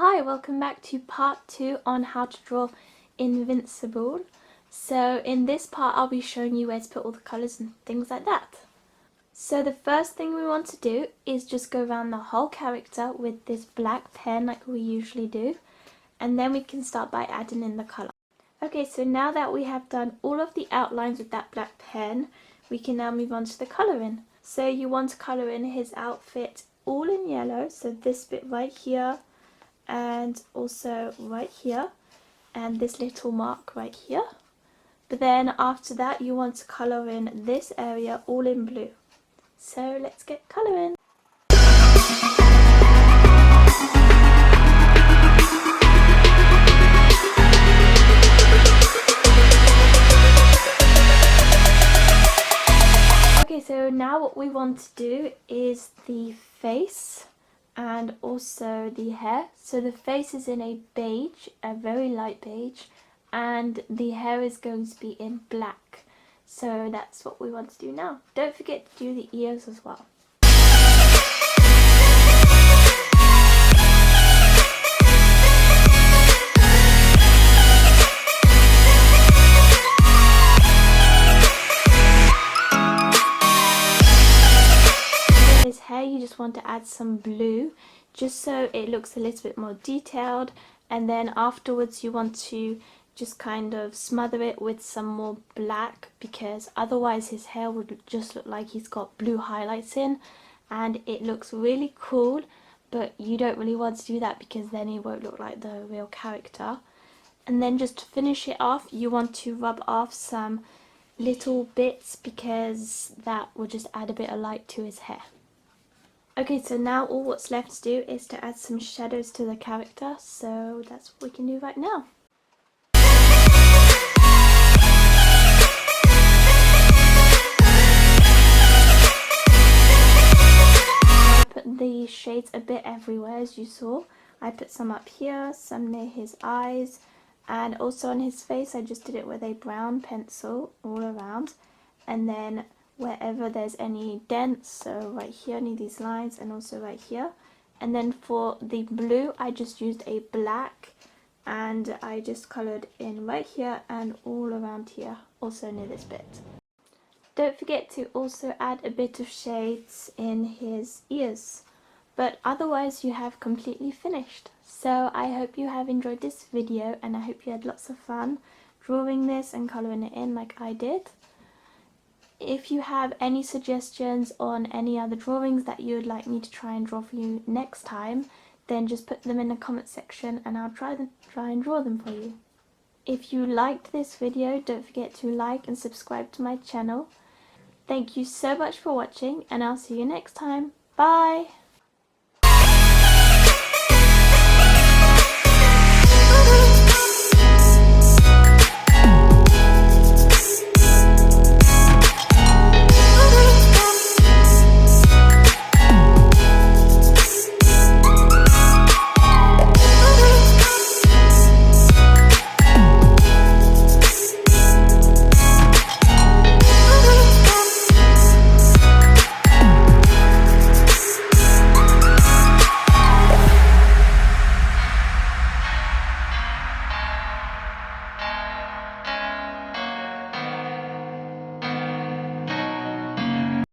Hi, welcome back to part 2 on how to draw Invincible. So in this part I'll be showing you where to put all the colours and things like that. So the first thing we want to do is just go around the whole character with this black pen like we usually do, and then we can start by adding in the colour. Okay, so now that we have done all of the outlines with that black pen, we can now move on to the colouring. So you want to colour in his outfit all in yellow, so this bit right here, and also right here, and this little mark right here. But then after that you want to colour in this area all in blue. So let's get colouring. Okay, so now what we want to do is the face and also the hair. So the face is in a beige, a very light beige, and the hair is going to be in black. So that's what we want to do now. Don't forget to do the ears as well. His hair, you just want to add some blue just so it looks a little bit more detailed, and then afterwards you want to just kind of smother it with some more black, because otherwise his hair would just look like he's got blue highlights in, and it looks really cool, but you don't really want to do that because then it won't look like the real character. And then just to finish it off, you want to rub off some little bits because that will just add a bit of light to his hair. Okay, so now all what's left to do is to add some shadows to the character, so that's what we can do right now. I put the shades a bit everywhere, as you saw. I put some up here, some near his eyes, and also on his face I just did it with a brown pencil all around, and then wherever there's any dents, so right here near these lines and also right here. And then for the blue I just used a black and I just coloured in right here and all around here, also near this bit. Don't forget to also add a bit of shades in his ears, but otherwise you have completely finished. So I hope you have enjoyed this video, and I hope you had lots of fun drawing this and colouring it in like I did. If you have any suggestions on any other drawings that you would like me to try and draw for you next time, then just put them in the comment section and I'll try and draw them for you. If you liked this video, don't forget to like and subscribe to my channel. Thank you so much for watching, and I'll see you next time. Bye!